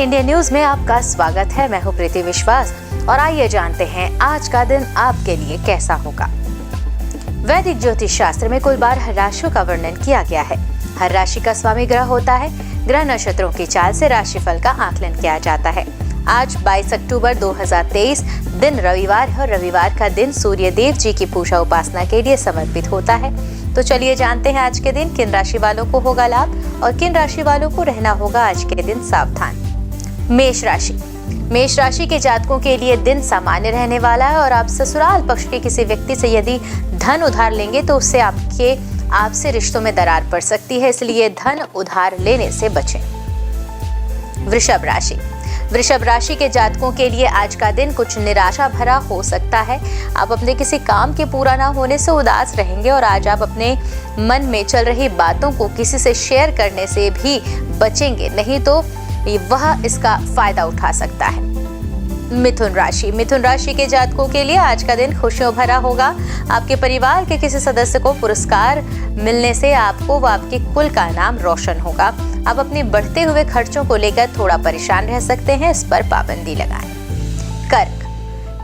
India news में आपका स्वागत है। मैं हूं प्रीति विश्वास और आइए जानते हैं आज का दिन आपके लिए कैसा होगा। वैदिक ज्योतिष शास्त्र में कुल 12 राशियों का वर्णन किया गया है। हर राशि का स्वामी ग्रह होता है। ग्रह नक्षत्रों की चाल से राशिफल का आकलन किया जाता है। आज 22 अक्टूबर 2023 दिन रविवार है और रविवार का दिन सूर्य देव जी की पूजा उपासना के लिए समर्पित होता है। तो चलिए जानते हैं आज के दिन किन राशि वालों को होगा लाभ और किन राशि वालों को रहना होगा आज के दिन सावधान। मेष राशि के जातकों के लिए दिन सामान्य रहने वाला है और आप ससुराल पक्ष के किसी व्यक्ति से यदि धन उधार लेंगे तो उससे आपसे रिश्तों में दरार पड़ सकती है, इसलिए धन उधार लेने से बचें। वृषभ राशि के जातकों के लिए आज का दिन कुछ निराशा भरा हो सकता है। आप अपने किसी काम के पूरा ना होने से उदास रहेंगे और आज आप अपने मन में चल रही बातों को किसी से शेयर करने से भी बचेंगे, नहीं तो वह इसका फायदा उठा सकता है। मिथुन राशि के जातकों के लिए आज का दिन खुशियों भरा होगा। आपके परिवार के किसी सदस्य को पुरस्कार मिलने से आपको व आपके कुल का नाम रोशन होगा। आप अपने बढ़ते हुए खर्चों को लेकर थोड़ा परेशान रह सकते हैं, इस पर पाबंदी लगाएं।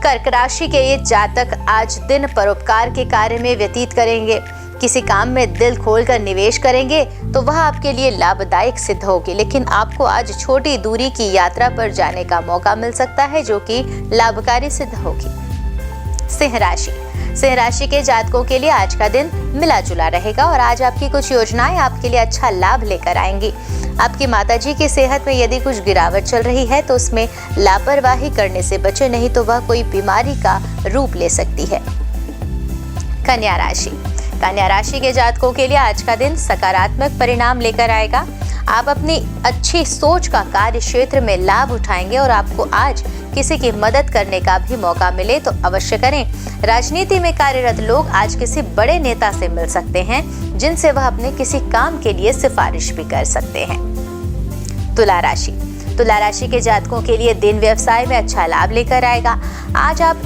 कर्क राशि के ये जातक आज दिन परोपकार के कार्य में व्यतीत करेंगे। किसी काम में दिल खोलकर निवेश करेंगे तो वह आपके लिए लाभदायक सिद्ध होगी, लेकिन आपको आज छोटी दूरी की यात्रा पर जाने का मौका मिल सकता है जो कि लाभकारी सिद्ध होगी। सिंह राशि के जातकों के लिए आज का दिन मिला जुला रहेगा और आज आपकी कुछ योजनाएं आपके लिए अच्छा लाभ लेकर आएंगी। आपकी माताजी की सेहत में यदि कुछ गिरावट चल रही है तो उसमें लापरवाही करने से बचे, नहीं तो वह कोई बीमारी का रूप ले सकती है। कन्या राशि के जातकों के लिए आज का दिन सकारात्मक परिणाम लेकर आएगा। आप अपनी अच्छी सोच का कार्य क्षेत्र में लाभ उठाएंगे और आपको आज किसी की मदद करने का भी मौका मिले तो अवश्य करें। राजनीति में कार्यरत लोग आज किसी बड़े नेता से मिल सकते हैं जिनसे वह अपने किसी काम के लिए सिफारिश भी कर सकते हैं। तुला राशि के जातकों के लिए दिन व्यवसाय में अच्छा लाभ लेकर आएगा। आज आप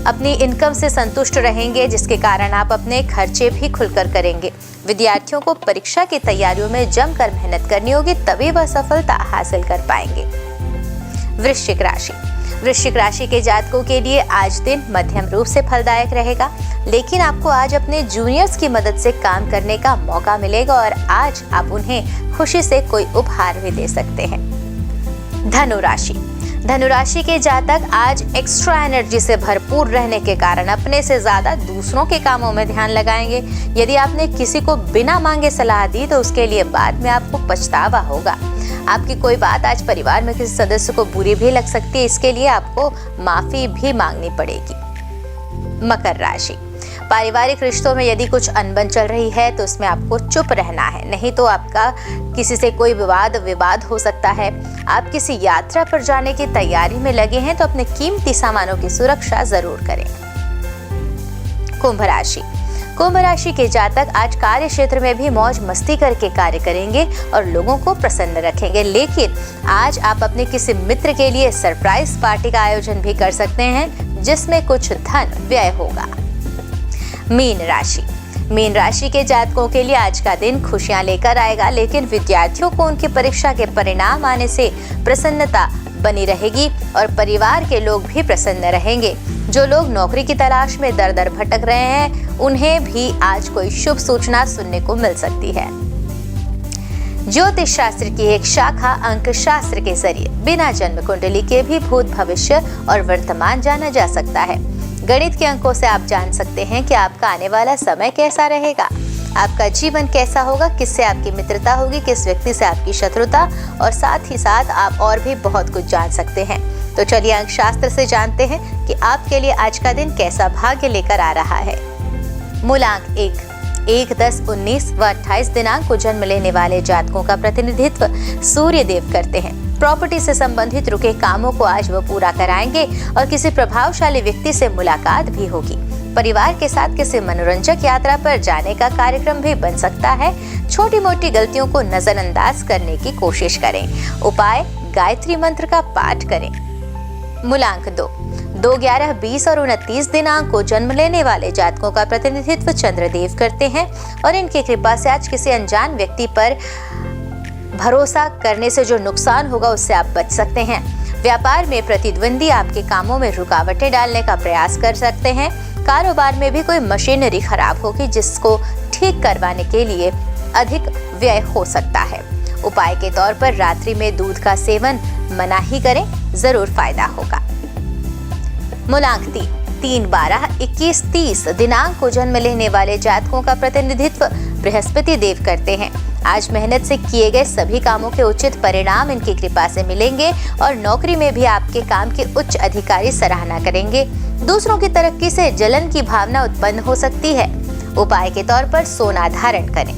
अपनी इनकम से संतुष्ट रहेंगे जिसके कारण आप अपने खर्चे भी खुलकर करेंगे। विद्यार्थियों को परीक्षा की तैयारियों में जमकर मेहनत करनी होगी, तभी वह सफलता हासिल कर पाएंगे। वृश्चिक राशि के जातकों के लिए आज दिन मध्यम रूप से फलदायक रहेगा, लेकिन आपको आज अपने जूनियर्स की मदद से काम करने का मौका मिलेगा और आज आप उन्हें खुशी से कोई उपहार भी दे सकते हैं। धनु राशि के जातक आज एक्स्ट्रा एनर्जी से भरपूर रहने के कारण अपने से ज्यादा दूसरों के कामों में ध्यान लगाएंगे। यदि आपने किसी को बिना मांगे सलाह दी तो उसके लिए बाद में आपको पछतावा होगा। आपकी कोई बात आज परिवार में किसी सदस्य को बुरी भी लग सकती है, इसके लिए आपको माफी भी मांगनी पड़ेगी। मकर राशि, पारिवारिक रिश्तों में यदि कुछ अनबन चल रही है तो उसमें आपको चुप रहना है, नहीं तो आपका किसी से कोई विवाद हो सकता है। आप किसी यात्रा पर जाने की तैयारी में लगे हैं तो अपने कीमती सामानों की सुरक्षा जरूर करें। कुंभ राशि के जातक आज कार्य क्षेत्र में भी मौज मस्ती करके कार्य करेंगे और लोगों को प्रसन्न रखेंगे, लेकिन आज आप अपने किसी मित्र के लिए सरप्राइज पार्टी का आयोजन भी कर सकते हैं जिसमें कुछ धन व्यय होगा। मीन राशि के जातकों के लिए आज का दिन खुशियां लेकर आएगा, लेकिन विद्यार्थियों को उनकी परीक्षा के परिणाम आने से प्रसन्नता बनी रहेगी और परिवार के लोग भी प्रसन्न रहेंगे। जो लोग नौकरी की तलाश में दर भटक रहे हैं उन्हें भी आज कोई शुभ सूचना सुनने को मिल सकती है। ज्योतिष शास्त्र की एक शाखा अंक शास्त्र के जरिए बिना जन्म कुंडली के भी भूत, भविष्य और वर्तमान जाना जा सकता है। गणित के अंकों से आप जान सकते हैं कि आपका आने वाला समय कैसा रहेगा, आपका जीवन कैसा होगा, किससे आपकी मित्रता होगी, किस व्यक्ति से आपकी शत्रुता, और साथ ही साथ आप और भी बहुत कुछ जान सकते हैं। तो चलिए अंक शास्त्र से जानते हैं कि आपके लिए आज का दिन कैसा भाग्य लेकर आ रहा है। मूलांक 1, 10, 19 व 28 दिनांक को जन्म लेने वाले जातकों का प्रतिनिधित्व सूर्य देव करते हैं। प्रॉपर्टी से संबंधित रुके कामों को आज वो पूरा कराएंगे और किसी प्रभावशाली व्यक्ति से मुलाकात भी होगी। परिवार के साथ किसी मनोरंजक यात्रा पर जाने का कार्यक्रम भी बन सकता है। छोटी मोटी गलतियों को नजरअंदाज करने की कोशिश करें। उपाय, गायत्री मंत्र का पाठ करें। मूलांक 2, 11, 20 और 29 दिनांक को जन्म लेने वाले जातकों का प्रतिनिधित्व चंद्रदेव करते हैं और इनकी कृपा से आज किसी अनजान व्यक्ति पर भरोसा करने से जो नुकसान होगा उससे आप बच सकते हैं। व्यापार में प्रतिद्वंदी आपके कामों में रुकावटें डालने का प्रयास कर सकते हैं। कारोबार में भी कोई मशीनरी खराब होगी जिसको ठीक करवाने के लिए अधिक व्यय हो सकता है। उपाय के तौर पर रात्रि में दूध का सेवन मना ही करें, जरूर फायदा होगा। मूलांक 3, 12, 21, 30 दिनांक को जन्म लेने वाले जातकों का प्रतिनिधित्व बृहस्पति देव करते हैं। आज मेहनत से किए गए सभी कामों के उचित परिणाम इनकी कृपा से मिलेंगे और नौकरी में भी आपके काम के उच्च अधिकारी सराहना करेंगे। दूसरों की तरक्की से जलन की भावना उत्पन्न हो सकती है। उपाय के तौर पर सोना धारण करें।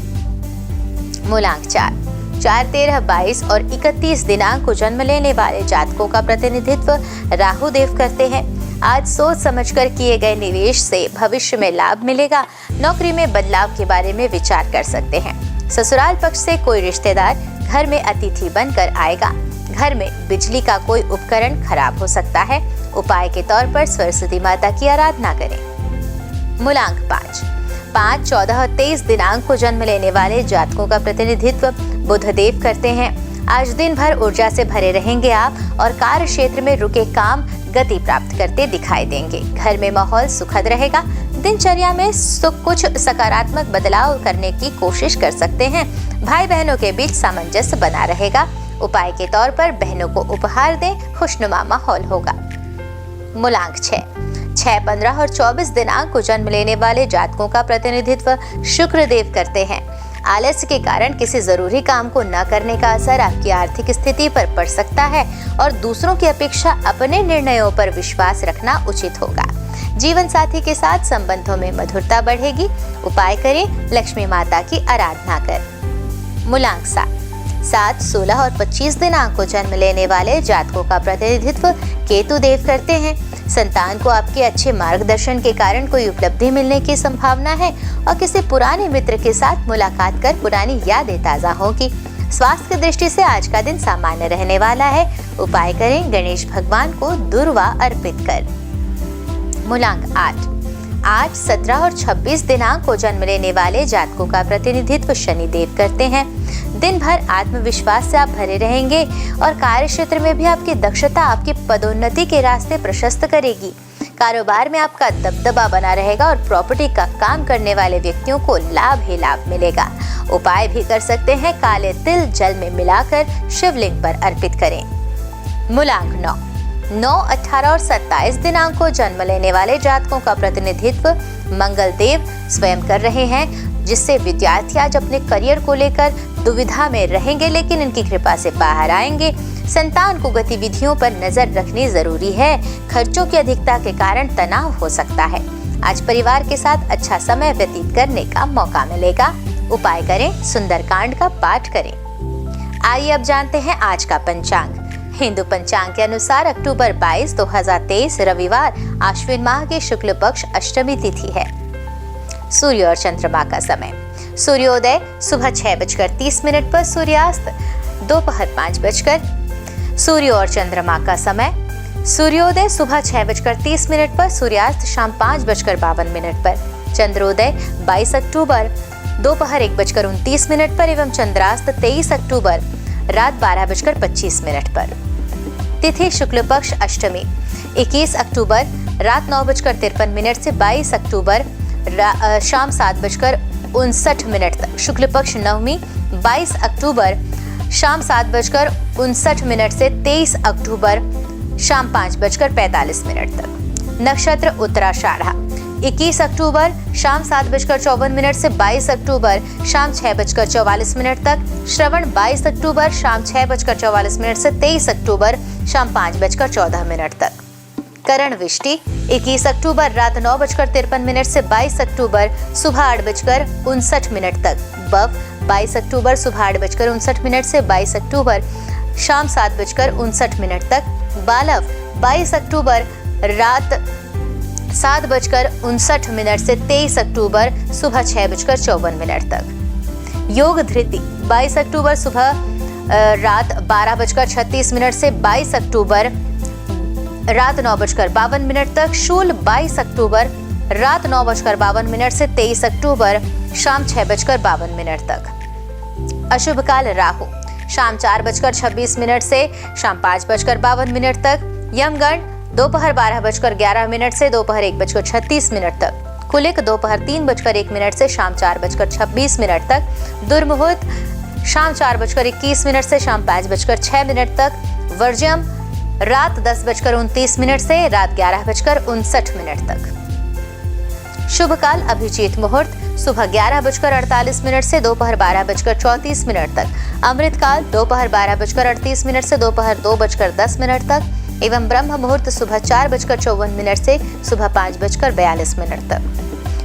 मूलांक 4, 13, 22 और 31 दिनांक को जन्म लेने वाले जातकों का प्रतिनिधित्व राहु देव करते हैं। आज सोच समझकर किए गए निवेश से भविष्य में लाभ मिलेगा। नौकरी में बदलाव के बारे में विचार कर सकते हैं। ससुराल पक्ष से कोई रिश्तेदार घर में अतिथि बनकर आएगा। घर में बिजली का कोई उपकरण खराब हो सकता है। उपाय के तौर पर सरस्वती माता की आराधना करें। मूलांक 5, 14 और 23 दिनांक को जन्म लेने वाले जातकों का प्रतिनिधित्व बुध देव करते हैं। आज दिन भर ऊर्जा से भरे रहेंगे आप और कार्य क्षेत्र में रुके काम गति प्राप्त करते दिखाई देंगे। घर में माहौल सुखद रहेगा। दिनचर्या में कुछ सकारात्मक बदलाव करने की कोशिश कर सकते हैं। भाई बहनों के बीच सामंजस्य बना रहेगा। उपाय के तौर पर बहनों को उपहार दें, खुशनुमा माहौल होगा। मूलांक 6, 15 और 24 दिनांक को जन्म लेने वाले जातकों का प्रतिनिधित्व शुक्र देव करते हैं। आलस्य के कारण किसी जरूरी काम को न करने का असर आपकी आर्थिक स्थिति पर पड़ सकता है और दूसरों की अपेक्षा अपने निर्णयों पर विश्वास रखना उचित होगा। जीवन साथी के साथ संबंधों में मधुरता बढ़ेगी। उपाय करें, लक्ष्मी माता की आराधना कर। मूलांक 7, 16 और 25 दिनांक को जन्म लेने वाले जातकों का प्रतिनिधित्व केतु देव करते हैं। संतान को आपके अच्छे मार्गदर्शन के कारण कोई उपलब्धि मिलने की संभावना है और किसी पुराने मित्र के साथ मुलाकात कर पुरानी यादें ताजा होगी। स्वास्थ्य की दृष्टि से आज का दिन सामान्य रहने वाला है। उपाय करें, गणेश भगवान को दुर्वा अर्पित कर। मूलांक 8, 17 और 26 दिनांक को जन्म लेने वाले जातकों का प्रतिनिधित्व शनि देव करते हैं। दिन भर आत्मविश्वास से आप भरे रहेंगे और कार्य क्षेत्र में भी आपकी दक्षता आपकी पदोन्नति के रास्ते प्रशस्त करेगी। कारोबार में आपका दबदबा बना रहेगा और प्रॉपर्टी का काम करने वाले व्यक्तियों को लाभ ही लाभ मिलेगा। उपाय भी कर सकते हैं, काले तिल जल में मिलाकर शिवलिंग पर अर्पित करें। मूलांक 9, 18 और 27 दिनांक को जन्म लेने वाले जातकों का प्रतिनिधित्व मंगल देव स्वयं कर रहे हैं, जिससे विद्यार्थी आज अपने करियर को लेकर दुविधा में रहेंगे, लेकिन इनकी कृपा से बाहर आएंगे। संतान को गतिविधियों पर नजर रखनी जरूरी है। खर्चों की अधिकता के कारण तनाव हो सकता है। आज परिवार के साथ अच्छा समय व्यतीत करने का मौका मिलेगा। उपाय करें, सुंदरकांड का पाठ करें। आइए अब जानते हैं आज का पंचांग। हिंदू पंचांग के अनुसार अक्टूबर 22, 2023 रविवार आश्विन माह के शुक्ल पक्ष अष्टमी तिथि है। सूर्य और चंद्रमा का समय। सूर्योदय सुबह 6:30 पर, सूर्यास्त दोपहर 5:00। सूर्य और चंद्रमा का समय। सूर्योदय सुबह 6:30 पर, सूर्यास्त शाम 5:52 पर। चंद्रोदय 22 अक्टूबर दोपहर 1:29 पर एवं चंद्रास्त 23 अक्टूबर रात 12:25 पर। तिथि शुक्ल पक्ष अष्टमी 21 अक्टूबर रात 9:53 से 22 अक्टूबर शाम 7:59 तक। शुक्ल पक्ष नवमी 22 अक्टूबर शाम 7:59 से 23 अक्टूबर शाम 5:45 तक। नक्षत्र उत्तराषाढ़ा 21 अक्टूबर शाम 7:54 से 22 अक्टूबर शाम 6:44 तक। श्रवण 22 अक्टूबर शाम 6:44 से 23 अक्टूबर शाम 5:14 तक। करण विष्टि 21 अक्टूबर रात 9:53 से 22 अक्टूबर सुबह 8:59 तक। बव 22 अक्टूबर सुबह 8:59 से 22 अक्टूबर शाम 7:59 तक। बालव 22 अक्टूबर रात 7:59 से 23 अक्टूबर सुबह 6:54 तक। योग धृति 22 अक्टूबर सुबह रात 12:36 से 22 अक्टूबर रात 9:52 तक। शूल 22 अक्टूबर रात 9:52 से 23 अक्टूबर शाम 6:52 तक। अशुभ काल राहु शाम 4:26 से शाम 5:52 तक। यमगंड दोपहर 12:11 से दोपहर 1:36 तक। कुलिक दोपहर 3:01 से शाम 4:26 तक। दुर्मुहूर्त शाम 4:21 से शाम 5:06 तक। वर्ज्यम रात 10:29 से रात 11:59 तक। शुभ काल अभिजीत मुहूर्त सुबह 11:48 से दोपहर 12:34 तक। अमृत काल दोपहर 12:38 से दोपहर 2:10 तक एवं ब्रह्म मुहूर्त सुबह 4:54 से सुबह 5:42 तक।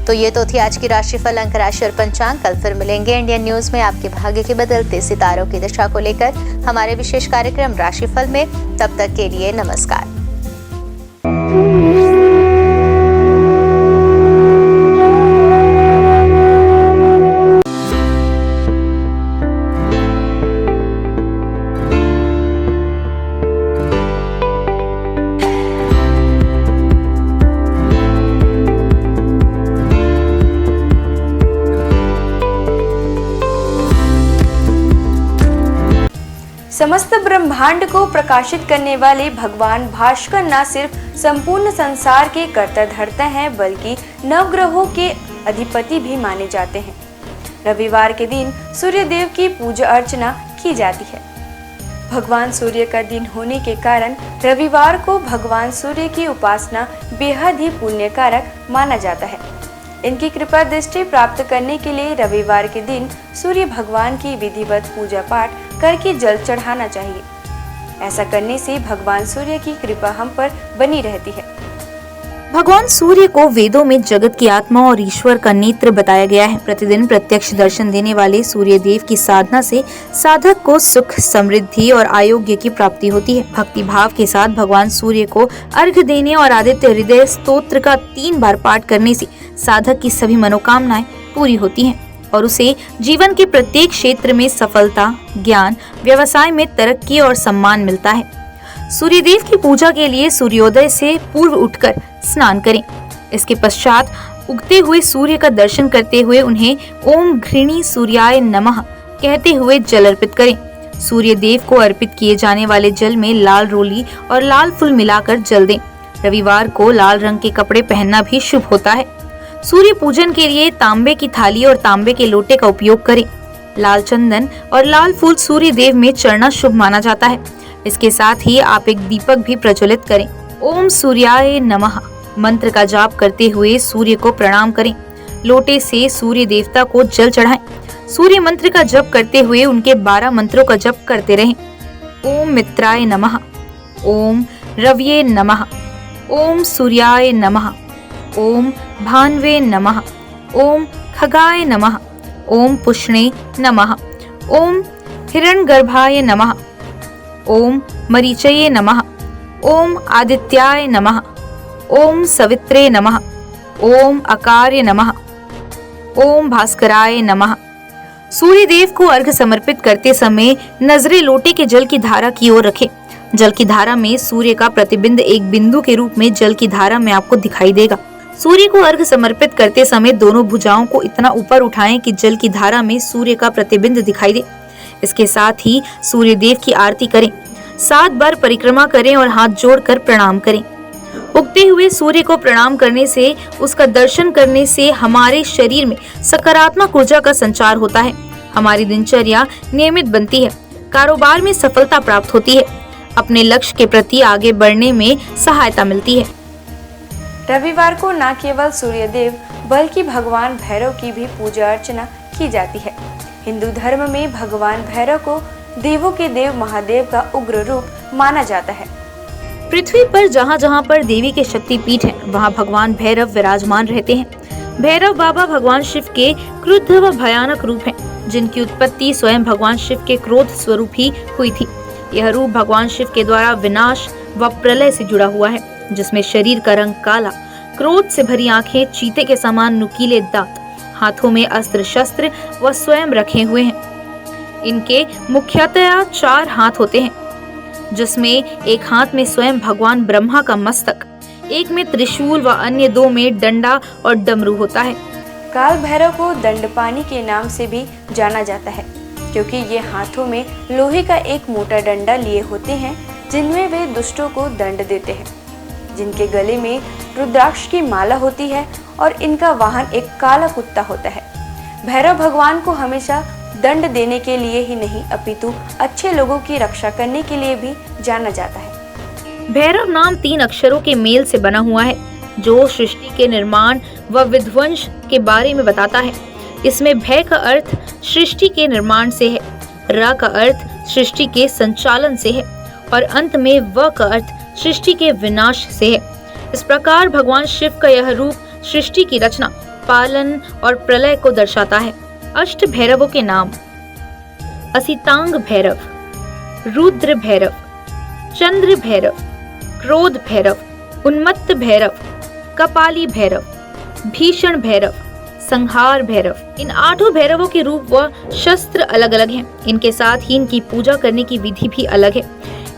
तो ये तो थी आज की राशिफल, अंक राशि और पंचांग। कल फिर मिलेंगे इंडियन न्यूज में आपके भाग्य के बदलते सितारों की दिशा को लेकर हमारे विशेष कार्यक्रम राशिफल में। तब तक के लिए नमस्कार। समस्त ब्रह्मांड को प्रकाशित करने वाले भगवान भास्कर न सिर्फ संपूर्ण संसार के कर्ता धर्ता हैं, बल्कि नवग्रहों के अधिपति भी माने जाते हैं। रविवार के दिन सूर्य देव की पूजा अर्चना की जाती है। भगवान सूर्य का दिन होने के कारण रविवार को भगवान सूर्य की उपासना बेहद ही पुण्यकारक माना जाता है। इनकी कृपा दृष्टि प्राप्त करने के लिए रविवार के दिन सूर्य भगवान की विधिवत पूजा पाठ करके जल चढ़ाना चाहिए। ऐसा करने से भगवान सूर्य की कृपा हम पर बनी रहती है। भगवान सूर्य को वेदों में जगत की आत्मा और ईश्वर का नेत्र बताया गया है। प्रतिदिन प्रत्यक्ष दर्शन देने वाले सूर्य देव की साधना से साधक को सुख, समृद्धि और आरोग्य की प्राप्ति होती है। भक्ति भाव के साथ भगवान सूर्य को अर्घ्य देने और आदित्य हृदय स्तोत्र का 3 बार पाठ करने से साधक की सभी मनोकामनाएं पूरी होती हैं और उसे जीवन के प्रत्येक क्षेत्र में सफलता, ज्ञान, व्यवसाय में तरक्की और सम्मान मिलता है। सूर्यदेव की पूजा के लिए सूर्योदय से पूर्व उठकर स्नान करें। इसके पश्चात उगते हुए सूर्य का दर्शन करते हुए उन्हें ओम घृणी सूर्याय नमः कहते हुए जल अर्पित करें। सूर्य देव को अर्पित किए जाने वाले जल में लाल रोली और लाल फूल मिलाकर जल दें। रविवार को लाल रंग के कपड़े पहनना भी शुभ होता है। सूर्य पूजन के लिए तांबे की थाली और तांबे के लोटे का उपयोग करें। लाल चंदन और लाल फूल सूर्य देव में चढ़ना शुभ माना जाता है। इसके साथ ही आप एक दीपक भी प्रज्वलित करें। ओम सूर्याय नमः मंत्र का जाप करते हुए सूर्य को प्रणाम करें। लोटे से सूर्य देवता को जल चढ़ाएं। सूर्य मंत्र का जप करते हुए उनके 12 मंत्रों का जप करते रहें। ओम मित्राय नमः, ओम रवये नमः, ओम सूर्याय नमः, ओम भान्वे नमः, ओम खगाय नमः, ओम पुष्णे नमः, ओम हिरण्यगर्भाय नमः, ओम मरीचये नमः, ओम आदित्याय नमः, ओम सवित्रे नमः, ओम अकार्य नमः, ओम भास्कराय नमः। सूर्य देव को अर्घ्य समर्पित करते समय नजरें लोटे के जल की धारा की ओर रखें। जल की धारा में सूर्य का प्रतिबिंब एक बिंदु के रूप में जल की धारा में आपको दिखाई देगा। सूर्य को अर्घ्य समर्पित करते समय दोनों भुजाओं को इतना ऊपर उठाएं कि जल की धारा में सूर्य का प्रतिबिंब दिखाई दे। इसके साथ ही सूर्य देव की आरती करें। 7 बार परिक्रमा करें और हाथ जोड़कर प्रणाम करें। उगते हुए सूर्य को प्रणाम करने से, उसका दर्शन करने से हमारे शरीर में सकारात्मक ऊर्जा का संचार होता है। हमारी दिनचर्या नियमित बनती है। कारोबार में सफलता प्राप्त होती है। अपने लक्ष्य के प्रति आगे बढ़ने में सहायता मिलती है। रविवार को न केवल सूर्य देव बल्कि भगवान भैरव की भी पूजा अर्चना की जाती है। हिंदू धर्म में भगवान भैरव को देवों के देव महादेव का उग्र रूप माना जाता है। पृथ्वी पर जहाँ जहाँ पर देवी के शक्तिपीठ हैं, वहाँ भगवान भैरव विराजमान रहते हैं। भैरव बाबा भगवान शिव के क्रुद्ध व भयानक रूप हैं, जिनकी उत्पत्ति स्वयं भगवान शिव के क्रोध स्वरूप ही हुई थी। यह रूप भगवान शिव के द्वारा विनाश व प्रलय से जुड़ा हुआ है, जिसमें शरीर का रंग काला, क्रोध से भरी आंखें, चीते के समान नुकीले दांत, हाथों में अस्त्र शस्त्र व स्वयं रखे हुए हैं। इनके मुख्यतया 4 हाथ होते हैं, जिसमें एक हाथ में स्वयं भगवान ब्रह्मा का मस्तक, एक में त्रिशूल व अन्य 2 में डंडा और डमरू होता है। काल भैरव को दंडपानी के नाम से भी जाना जाता है। क्योंकि ये हाथों में लोहे का एक मोटा डंडा लिए होते हैं जिनमें वे दुष्टों को दंड देते हैं। जिनके गले में रुद्राक्ष की माला होती है और इनका वाहन एक काला कुत्ता होता है। भैरव भगवान को हमेशा दंड देने के लिए ही नहीं अपितु अच्छे लोगों की रक्षा करने के लिए भी जाना जाता है। भैरव नाम 3 अक्षरों के मेल से बना हुआ है जो सृष्टि के निर्माण व विध्वंस के बारे में बताता है। इसमें भय का अर्थ सृष्टि के निर्माण से है, र का अर्थ सृष्टि के संचालन से है और अंत में व का अर्थ सृष्टि के विनाश से है। इस प्रकार भगवान शिव का यह रूप सृष्टि की रचना, पालन और प्रलय को दर्शाता है। अष्ट भैरवों के नाम: असितांग भैरव, रुद्र भैरव, चंद्र भैरव, क्रोध भैरव, उन्मत्त भैरव, कपाली भैरव, भीषण भैरव, संहार भैरव। इन 8 भैरवों के रूप व शस्त्र अलग अलग हैं। इनके साथ ही इनकी पूजा करने की विधि भी अलग है।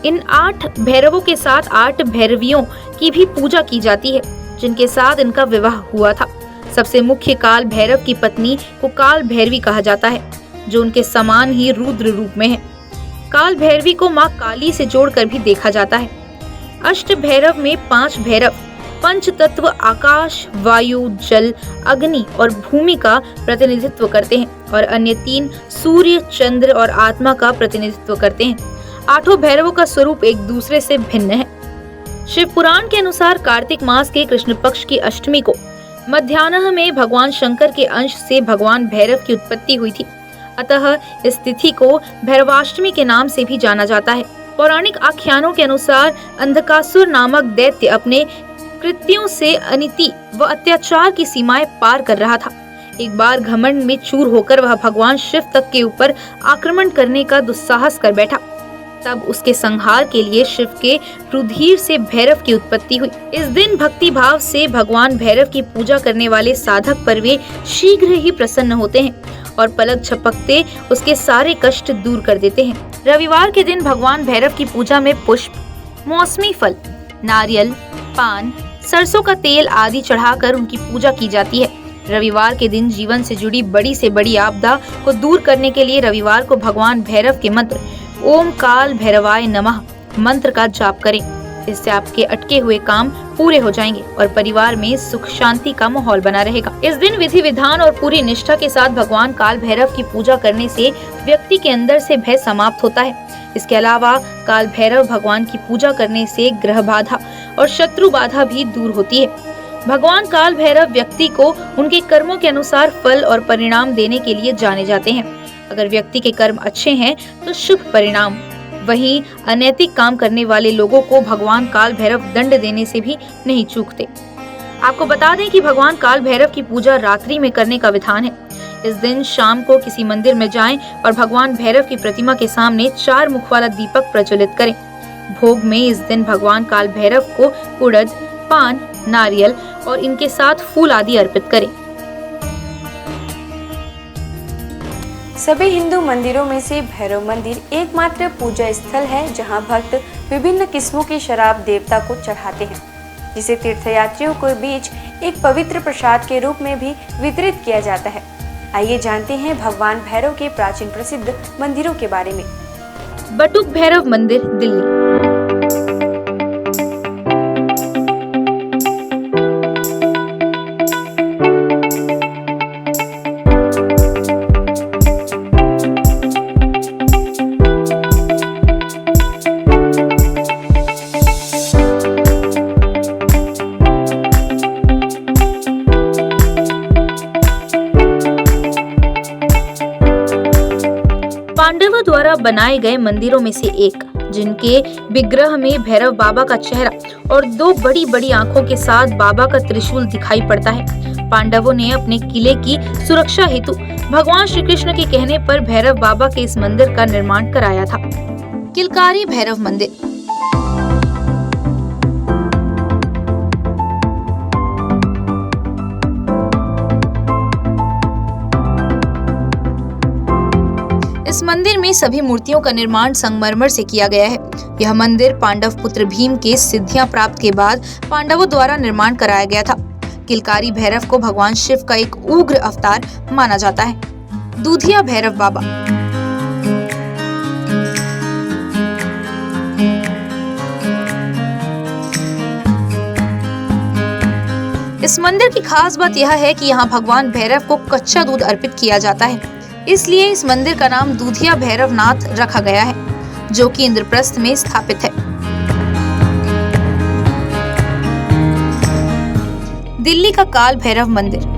इन 8 भैरवों के साथ 8 भैरवियों की भी पूजा की जाती है जिनके साथ इनका विवाह हुआ था। सबसे मुख्य काल भैरव की पत्नी को काल भैरवी कहा जाता है जो उनके समान ही रुद्र रूप में है। काल भैरवी को माँ काली से जोड़कर भी देखा जाता है। अष्ट भैरव में 5 भैरव पंच तत्व आकाश, वायु, जल, अग्नि और भूमि का प्रतिनिधित्व करते हैं और अन्य 3 सूर्य, चंद्र और आत्मा का प्रतिनिधित्व करते हैं। 8 भैरवों का स्वरूप एक दूसरे से भिन्न है। शिव पुराण के अनुसार कार्तिक मास के कृष्ण पक्ष की अष्टमी को मध्याह्न में भगवान शंकर के अंश से भगवान भैरव की उत्पत्ति हुई थी। अतः इस तिथि को भैरवाष्टमी के नाम से भी जाना जाता है। पौराणिक आख्यानों के अनुसार अंधकासुर नामक दैत्य अपने कृत्यों से अनिति व अत्याचार की सीमाएं पार कर रहा था। एक बार घमंड में चूर होकर वह भगवान शिव तक के ऊपर आक्रमण करने का दुस्साहस कर बैठा। तब उसके संहार के लिए शिव के रुधिर से भैरव की उत्पत्ति हुई। इस दिन भक्ति भाव से भगवान भैरव की पूजा करने वाले साधक पर वे शीघ्र ही प्रसन्न होते हैं और पलक झपकते उसके सारे कष्ट दूर कर देते हैं। रविवार के दिन भगवान भैरव की पूजा में पुष्प, मौसमी फल, नारियल, पान, सरसों का तेल आदि चढ़ाकर उनकी पूजा की जाती है। रविवार के दिन जीवन से जुड़ी बड़ी से बड़ी आपदा को दूर करने के लिए रविवार को भगवान भैरव के मंत्र ओम काल भैरवाय नमः मंत्र का जाप करें। इससे आपके अटके हुए काम पूरे हो जाएंगे और परिवार में सुख शांति का माहौल बना रहेगा। इस दिन विधि विधान और पूरी निष्ठा के साथ भगवान काल भैरव की पूजा करने से व्यक्ति के अंदर से भय समाप्त होता है। इसके अलावा काल भैरव भगवान की पूजा करने से ग्रह बाधा और शत्रु बाधा भी दूर होती है। भगवान काल भैरव व्यक्ति को उनके कर्मों के अनुसार फल और परिणाम देने के लिए जाने जाते हैं। अगर व्यक्ति के कर्म अच्छे हैं तो शुभ परिणाम, वहीं अनैतिक काम करने वाले लोगों को भगवान काल भैरव दंड देने से भी नहीं चूकते। आपको बता दें कि भगवान काल भैरव की पूजा रात्रि में करने का विधान है। इस दिन शाम को किसी मंदिर में जाएं और भगवान भैरव की प्रतिमा के सामने 4 मुख वाला दीपक प्रज्वलित करें। भोग में इस दिन भगवान काल भैरव को उड़द, पान, नारियल और इनके साथ फूल आदि अर्पित करें। सभी हिंदू मंदिरों में से भैरव मंदिर एकमात्र पूजा स्थल है जहां भक्त विभिन्न किस्मों की शराब देवता को चढ़ाते हैं, जिसे तीर्थयात्रियों के बीच एक पवित्र प्रसाद के रूप में भी वितरित किया जाता है। आइए जानते हैं भगवान भैरव के प्राचीन प्रसिद्ध मंदिरों के बारे में। बटुक भैरव मंदिर, दिल्ली। पांडवों द्वारा बनाए गए मंदिरों में से एक, जिनके विग्रह में भैरव बाबा का चेहरा और 2 बड़ी बड़ी आंखों के साथ बाबा का त्रिशूल दिखाई पड़ता है। पांडवों ने अपने किले की सुरक्षा हेतु भगवान श्री कृष्ण के कहने पर भैरव बाबा के इस मंदिर का निर्माण कराया था। किलकारी भैरव मंदिर। इस मंदिर में सभी मूर्तियों का निर्माण संगमरमर से किया गया है। यह मंदिर पांडव पुत्र भीम के सिद्धियां प्राप्त के बाद पांडवों द्वारा निर्माण कराया गया था। किलकारी भैरव को भगवान शिव का एक उग्र अवतार माना जाता है। दूधिया भैरव बाबा। इस मंदिर की खास बात यह है कि यहाँ भगवान भैरव को कच्चा दूध अर्पित किया जाता है, इसलिए इस मंदिर का नाम दूधिया भैरवनाथ रखा गया है, जो कि इंद्रप्रस्थ में स्थापित है। दिल्ली का काल भैरव मंदिर।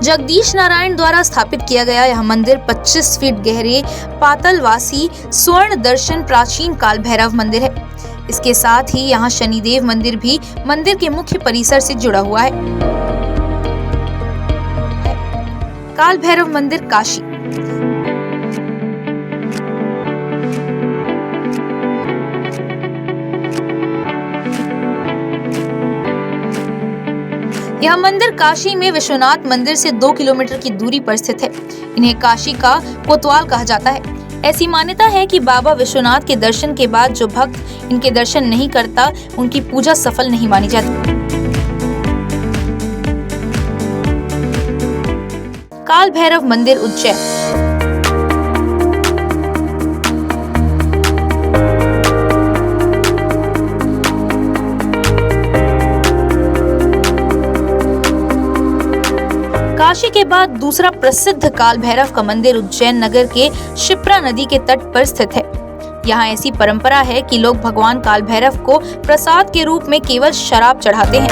जगदीश नारायण द्वारा स्थापित किया गया यह मंदिर 25 फीट गहरे पातालवासी स्वर्ण दर्शन प्राचीन काल भैरव मंदिर है। इसके साथ ही यहाँ शनिदेव मंदिर भी मंदिर के मुख्य परिसर से जुड़ा हुआ है। काल भैरव मंदिर काशी। यह मंदिर काशी में विश्वनाथ मंदिर से 2 किलोमीटर की दूरी पर स्थित है। इन्हें काशी का कोतवाल कहा जाता है। ऐसी मान्यता है कि बाबा विश्वनाथ के दर्शन के बाद जो भक्त इनके दर्शन नहीं करता, उनकी पूजा सफल नहीं मानी जाती। काल भैरव मंदिर उज्जैन। काशी के बाद दूसरा प्रसिद्ध काल भैरव का मंदिर उज्जैन नगर के शिप्रा नदी के तट पर स्थित है। यहाँ ऐसी परंपरा है कि लोग भगवान काल भैरव को प्रसाद के रूप में केवल शराब चढ़ाते हैं।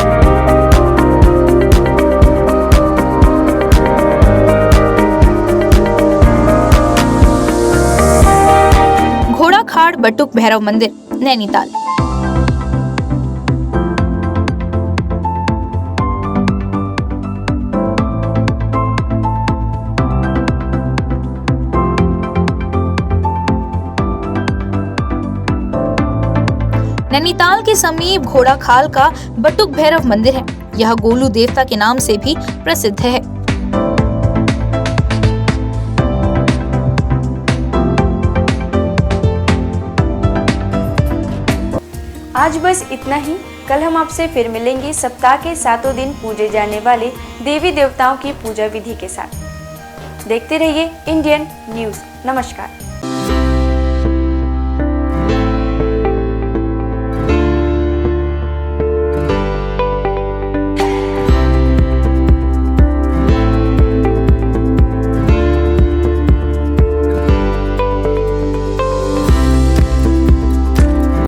घोड़ाखाड़ बटुक भैरव मंदिर, नैनीताल। नैनीताल के समीप घोड़ाखाल का बटुक भैरव मंदिर है। यह गोलू देवता के नाम से भी प्रसिद्ध है। आज बस इतना ही। कल हम आपसे फिर मिलेंगे सप्ताह के 7 दिन पूजे जाने वाले देवी देवताओं की पूजा विधि के साथ। देखते रहिए इंडियन न्यूज़। नमस्कार।